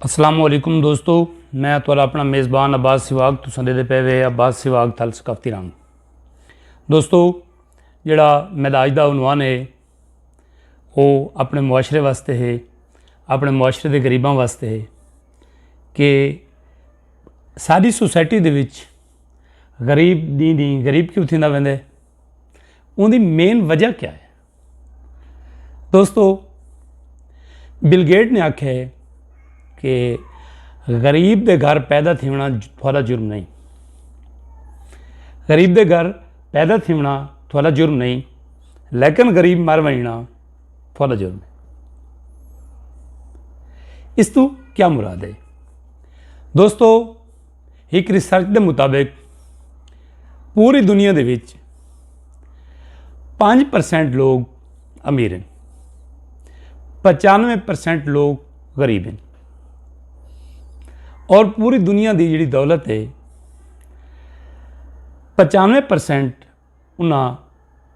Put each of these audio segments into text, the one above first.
अस्सलाम वालेकुम दोस्तों, मैं तुहाडा अपना मेज़बान अब्बास सिवाग तुसां दे पे वे अब्बास सिवाग थल सकाफती रंग। दोस्तों, जिहड़ा मेरा अज दा उनवान है वो अपने मुआशरे वास्ते है, अपने मुआशरे के गरीबां वास्ते है कि सारी सोसाइटी दे विच गरीब नहीं गरीब क्यों थींदा वेंदा है, उनकी मेन वजह क्या है। दोस्तों, बिल गेट ने आख्या है कि गरीब के घर पैदा थीवना थोड़ा जुर्म नहीं, गरीब के घर पैदा थीवना थोड़ा जुर्म नहीं, लेकिन गरीब मर वजना थोड़ा जुर्म है। इस तो क्या मुराद है दोस्तों? एक रिसर्च के मुताबिक पूरी दुनिया दे विच 5% लोग अमीर हैं, 95% लोग गरीब हैं, और पूरी दुनिया की जिहड़ी दौलत है 95% उन्हां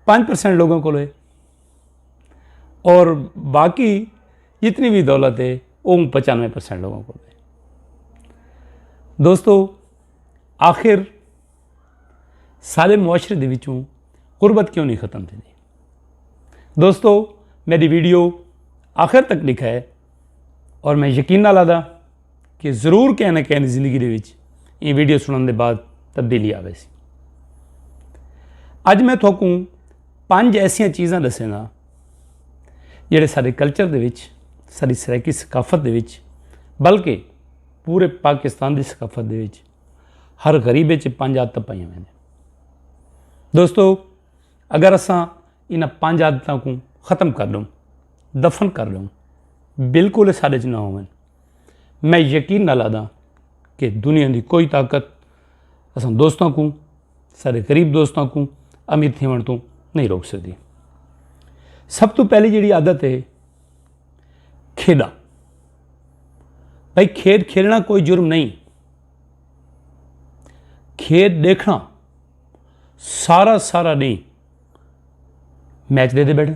5% लोगों को है, और बाकी जितनी भी दौलत है वो 95% लोगों को है। दोस्तों, आखिर सारे मुआशरे दे विचों गुरबत क्यों नहीं ख़त्म थी? दोस्तों, मेरी वीडियो आखिर तक लिखा है और मैं यकीन ना लादा कि जरूर कहीं ना कहीं जिंदगी दे विच ये वीडियो सुनने के बाद तब्दीली आवे सी। अज मैं तुहानू 5 ऐसिया चीज़ां दसेगा जिहड़े साडे कल्चर दे विच, साडी सराइकी सकाफत दे विच, बल्कि पूरे पाकिस्तान की सकाफत दे विच हर गरीब 5 आदतां पाईयां होईयां ने। दोस्तों, अगर असां इन्हां 5 आदतां को ख़त्म कर लूँ, दफन कर लूँ, बिल्कुल साडे च ना होवन, मैं यकीन ना लादा कि दुनिया की कोई ताकत असां दोस्तों को, सारे गरीब दोस्तों को अमीर थीवण तो नहीं रोक सकती। सब तो पहली जिहड़ी आदत है खेड़ा। भाई, खेल खेलना कोई जुर्म नहीं, खेल देखना सारा नहीं। मैच दे बैठे,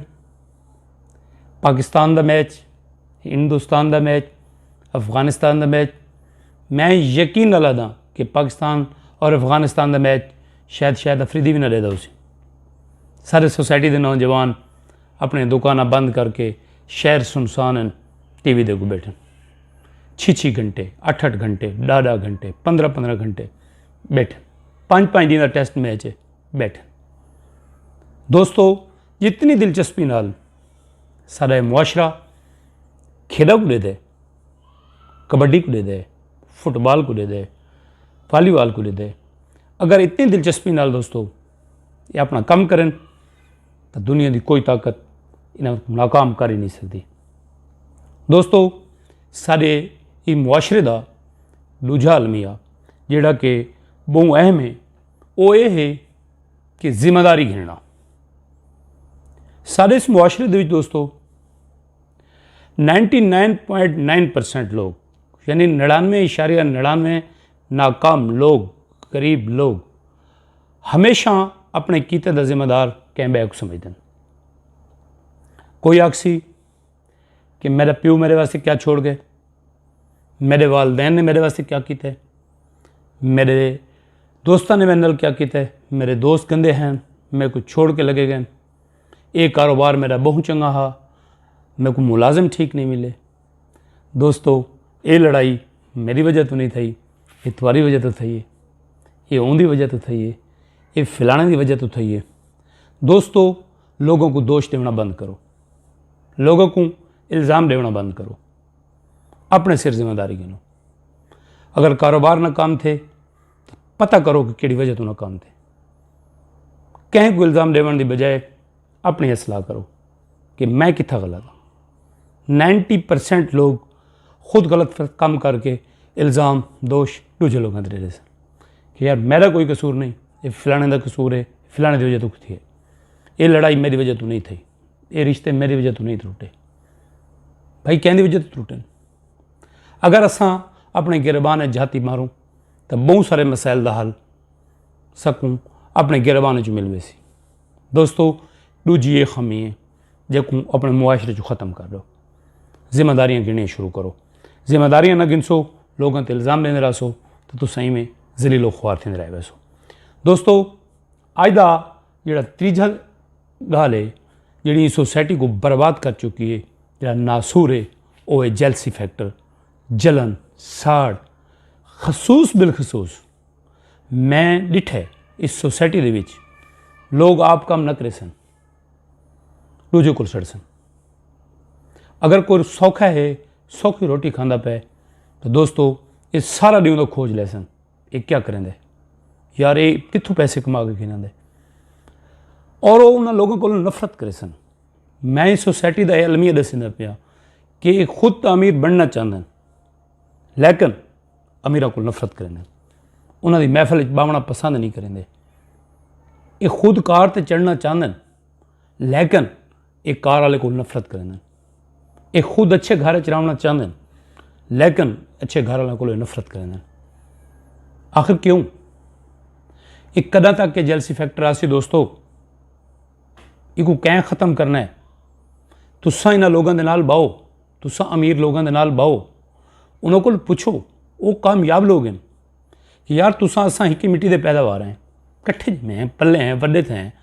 पाकिस्तान का मैच, हिंदुस्तान का मैच, अफगानिस्तान का मैच, मैं यकीन ना लादा कि पाकिस्तान और अफगानिस्तान का मैच शायद अफरीदी भी ना लेदा उसे। सारे सोसाइटी के नौजवान अपने दुकाना बंद करके शहर सुनसान हैं, TV दे को बैठे 6 घंटे, 8 घंटे, 10 घंटे, 15 घंटे बैठे, 5 दिन का टेस्ट मैच है बैठे। दोस्तों, जितनी दिलचस्पी नाल सारा मुआशरा खेलों को दे दे, कबड्डी को दे दे, फुटबॉल को दे दे, वॉलीबॉल को दे दे, अगर इतनी दिलचस्पी नाल दोस्तों ये अपना काम करें तो दुनिया की कोई ताकत इन्हें नाकाम कर ही नहीं सकती। दोस्तों, सारे ये मुआशरे का दूजा अलमिया जिहड़ा कि बहुत अहम है वो ये है कि जिम्मेदारी गिनना। सारे इस मुआशरे दे विच दोस्तों 99.9% लोग, यानी 99.99 नाकाम लोग, गरीब लोग हमेशा अपने कीते दा जिम्मेदार कैंबे को समझते हैं। कोई आखसी कि मेरा प्यो मेरे वास्ते क्या छोड़ गए, मेरे वालदैन ने मेरे वास्ते क्या किया है, मेरे दोस्तों ने मेरे नाल क्या किया है, मेरे दोस्त गंदे हैं, मेरे को छोड़ के लगे गए, ये कारोबार मेरा बहुत चंगा हा, मेरे को मुलाजिम ठीक नहीं मिले। दोस्तों, ये लड़ाई मेरी वजह तो नहीं थी, ये तुम्हारी वजह तो थी है, ये उनकी वजह तो थी है, ये फलाने की वजह तो थी है। दोस्तों, लोगों को दोष देना बंद करो, लोगों को इल्ज़ाम देना बंद करो, अपने सिर जिम्मेदारी गिनो। अगर कारोबार नाकाम थे तो पता करो कि किहड़ी वजह तो नाकाम थे। कहीं को इल्ज़ाम देने की बजाय अपनी असलाह करो कि मैं कितना गलत हाँ। 90% लोग खुद गलत काम करके इल्ज़ाम दोष दूजे लोगों दे रहे हैं कि यार मेरा कोई कसूर नहीं, ये फलाने का कसूर है, फलाने की वजह तो थी है, ये लड़ाई मेरी वजह तो नहीं थी, ये रिश्ते मेरी वजह तो नहीं टूटे। भाई, कहने वजह तो टूटे। अगर असां अपने गिरबान जाती मारूँ तो बहुत सारे मसाइल का हल सकूँ अपने गिरबान च मिल सी। दोस्तों, दूजी ये खामी है जो अपने मुआशरे ख़त्म कर लो, जिम्मेदारियां गिननी शुरू करो। जिम्मेदारियां न गिनसो, लोगों ते इल्ज़ाम लेंदे रहो तो तुस सही में जलीलो ख्वार थींदे रह वैसो। दोस्तों अज दा जेह्ड़ा तीजा गल है जी सोसाइटी को बर्बाद कर चुकी है, जो नासूर है वो है जेलसी फैक्टर, जलन, साड़। खसूस बिलखसूस मैं डिठे इस सोसाइटी दे विच लोग आप काम न करे सन, दूजे को सड़ सन। अगर कोई सौखा है, सौखी रोटी खांदा पे तो दोस्तों ये सारा दिन तो खोज ले सन, ये क्या करेंगे यार, ये कितों पैसे कमा के खिलाते, और वो उन्होंने लोगों को नफरत करे सन। मैं इस सोसाइटी का अलमिया दसना पाया कि खुद तो अमीर बनना चाहते हैं लेकिन अमीरों को नफरत करें, उन्होंने महफिल बावना पसंद नहीं करेंगे। ये खुद कार पर चढ़ना चाहते हैं लेकिन एक कार वाले को नफरत करें। ये खुद अच्छे घर च रहना चाहते हैं लेकिन अच्छे घर वालों को नफरत करें। आखिर क्यों? एक कदा तक के जेलसी फैक्टर आसी दोस्तों, इको कैं ख़त्म करना है। तुसा इन्होंने लोगों के नाल बाहो, तुसा अमीर लोगों के नाल बाहो, उन्होंने को पुछो, वो कामयाब लोग हैं कि यार तुसा असा हिकी मिट्टी के पैदावार हैं, कट्ठे जिमें हैं, पले हैं, वड्डे थे हैं,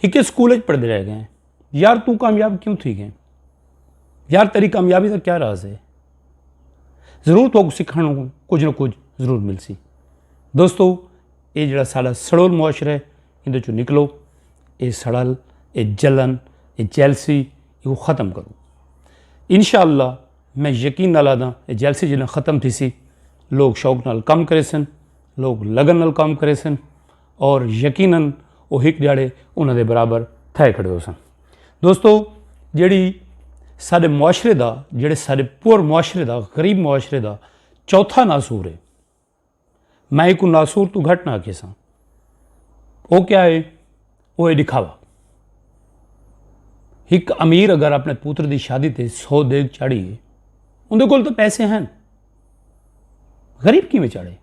हिके स्कूल पढ़ते रह गए हैं, यार तू कामयाब क्यों थी गए? यार तेरी कामयाबी का क्या राज है? जरूर तो सीखने को कुछ ना कुछ जरूर मिल सी। दोस्तों ये जड़ा साड़ा सड़ोल मुआशरा है, इन चो निकलो, ये सड़ल, ये जलन, ये जेलसी इको ख़त्म करो। इंशाअल्लाह मैं यकीन नाल आदा ये जेलसी जिन्हें ख़त्म थी सी, लोग शौक नाल काम करे सन, लोग लगन नाल काम करे सन, और यकीनन वो हिक दिहाड़े उन्होंने बराबर थे खड़े हो सन। दोस्तों जिहड़ी साडे मुआशरे दा, जिहड़े साडे पुअर मुआशरे दा, गरीब मुआशरे दा चौथा नासूर है, मैं एक नासूर तू घट ना आखे सा, वो क्या है? वो है दिखावा। एक अमीर अगर अपने पुत्र की शादी ते 100 देग चाड़ी है, उनके कोल तो पैसे हैं, गरीब किवें चाड़े?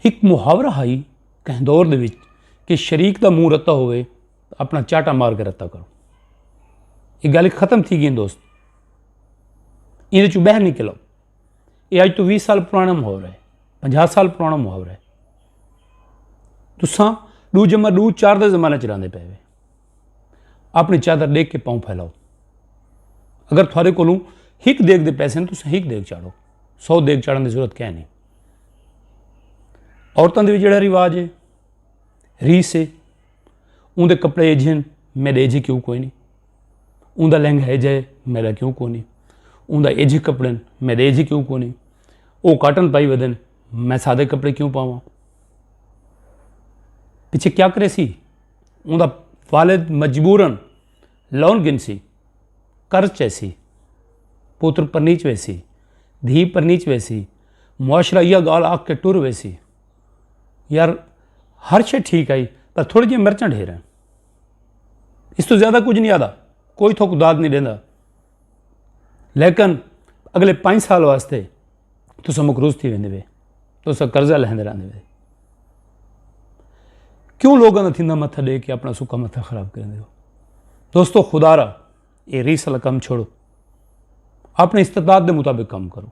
एक मुहावरा है कहीं दौर दे विच कि शरीक का मुँह रत्ता होवे अपना चाटा मार के रत्ता करो। ये गल खत्म थी गई दोस्त, ये चो बहर निकलो। ये अज तो 20 साल पुराना मुहावरा है, 50 साल पुराना मुहावरा है। तुसा दू जमा दू चार का जमाना चलाते पे, अपनी चादर देख के पाँव फैलाओ। अगर थोड़े को हिक देग दे पैसे तो हिक देग चाड़ो, 100 देग चाड़न की जरूरत क्या नहीं। औरतों के जो रिवाज है, रीस है, उनके कपड़े एजन मेरे एजे क्यों कोई नहीं, उनका लहंगा एजे मेरा क्यों को नहीं, उनका एजे कपड़े मेरे एजे क्यों को नहीं, वो काटन पाई वदन मैं सादे कपड़े क्यों पावा? पिछे क्या करे सी? उनका वालिद मजबूरन लोन गिनसी, कर्ज चैसी, पुत्र पर नीच वैसी, धी पर नीच वैसी, मुआशरा यह गाल आग के टुर वैसी। यार हर शे ठीक आई पर थोड़ी जी मिर्चां ढेर हैं, इस तो ज़्यादा कुछ नहीं आता, कोई थोक दाद नहीं देता। लेकिन अगले 5 साल वास्ते तुस मकरूज थी वेंदे वे, तुस कर्जा लहंदे रहंदे वे। क्यों लोगों का थींदा मत्था दे के अपना सुखा मत्था खराब करेंदे हो? दोस्तों खुदारा ये रीस वाला कम छोड़ो, अपने इस्तात के मुताबिक काम करो।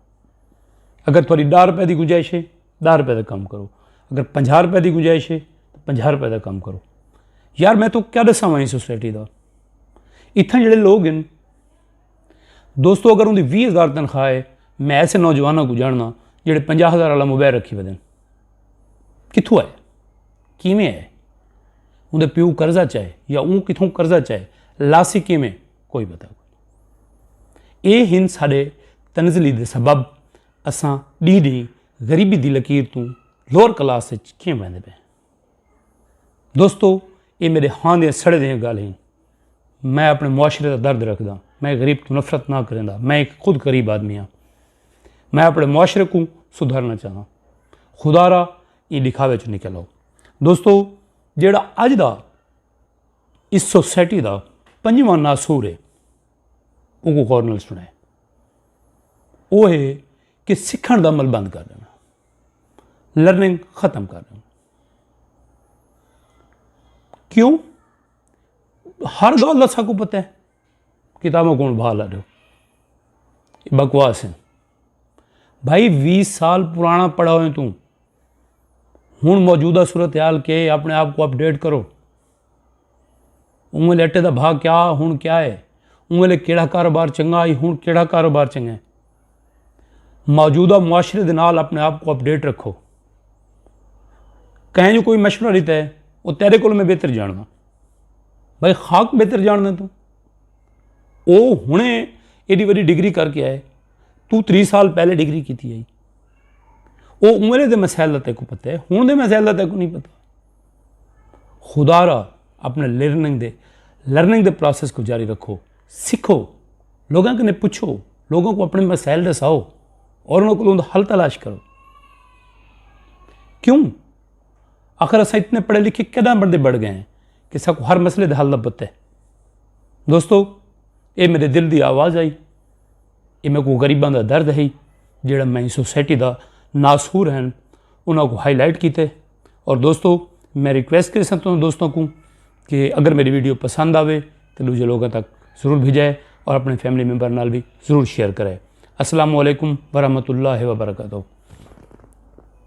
अगर थोड़ी 10 रुपए की गुंजाइश है 10 रुपए का काम करो, अगर 50 रुपए की गुंजाइश है तो 50 रुपए का काम करो। यार मैं तो क्या दसा वा सोसाइटी का, इतना जोड़े लोग हैं दोस्तों, अगर उनकी 20,000 तनख्वाह है, मैं ऐसे नौजवानों को जानना जोड़े 50,000 वाला मोबाइल रखी वदन, कितों है, किमें है, उनके प्यू कर्जा चाहे या ऊँ कितों कर्जा चाहे, लासी किमें कोई पता कोई। ये हिन साढ़े तनजली के सबब असां डी डी गरीबी की लकीर तू लोअर क्लास क्यों बहते पे। दोस्तों ये मेरे हाँ दे सड़े दियाँ गल हैं, मैं अपने मुआशरे का दर्द रखदा, मैं गरीब तो नफरत ना करेंदा, मैं एक खुद गरीब आदमी हाँ, मैं अपने मुआशरे को सुधारना चाहता। खुदारा ये दिखावे चो निकल आओ। दोस्तों जेड़ा अज दा इस सोसाइटी का 5वां नासूर है वो गौर नाल सुना है, वो है कि सीखण का अमल बंद कर देना, लर्निंग खत्म कर देना। क्यों? हर गल का साकू पता है, किताबों कौन बहा ला रहे हो, ये बकवास है भाई। 20 साल पुराना पढ़ा हो तू, हुण मौजूदा सूरत हाल के अपने आप को अपडेट करो। उंगले अटे का भाव क्या हुण क्या है, उंगले केड़ा कारोबार चंगा आई हुण केड़ा कारोबार चंगा है। मौजूदा मुआशरे दे नाल अपने आप को अपडेट रखो। कहें जो कोई मशवरा रीता है वो तेरे को मैं बेहतर जानना भाई, खाक बेहतर जानना तू। वो हुणे एडी वड्डी डिग्री करके आए, तू 30 साल पहले डिग्री की आई। वो उमरे दे मसैल का तेको पता है, हुण दे मसैल का तेको नहीं पता। खुदारा अपने लर्निंग दे प्रोसेस को जारी रखो, सीखो, लोगों के पूछो, लोगों को अपने मसैल दसाओ और उन्होंने हल तलाश करो। क्यों आखिर अस इतने पढ़े लिखे क्या बनते बढ़ गए हैं कि सबको हर मसले का हल का पता है। दोस्तों ये मेरे दिल की आवाज़ आई, ये मेरे को गरीबों का दर्द है जोड़ा मैं सोसाइटी का नासूर हैं उन्होंने हाईलाइट किए। और दोस्तों मैं रिक्वेस्ट कर सकता हूँ दोस्तों को कि अगर मेरी वीडियो पसंद आवे तो दूसरे लोगों तक ज़रूर भेजाए और अपने फैमिली मेम्बर नाल भी ज़रूर शेयर करें। अस्सलामु अलैकुम वरहमतुल्लाहि वबरकातुहू।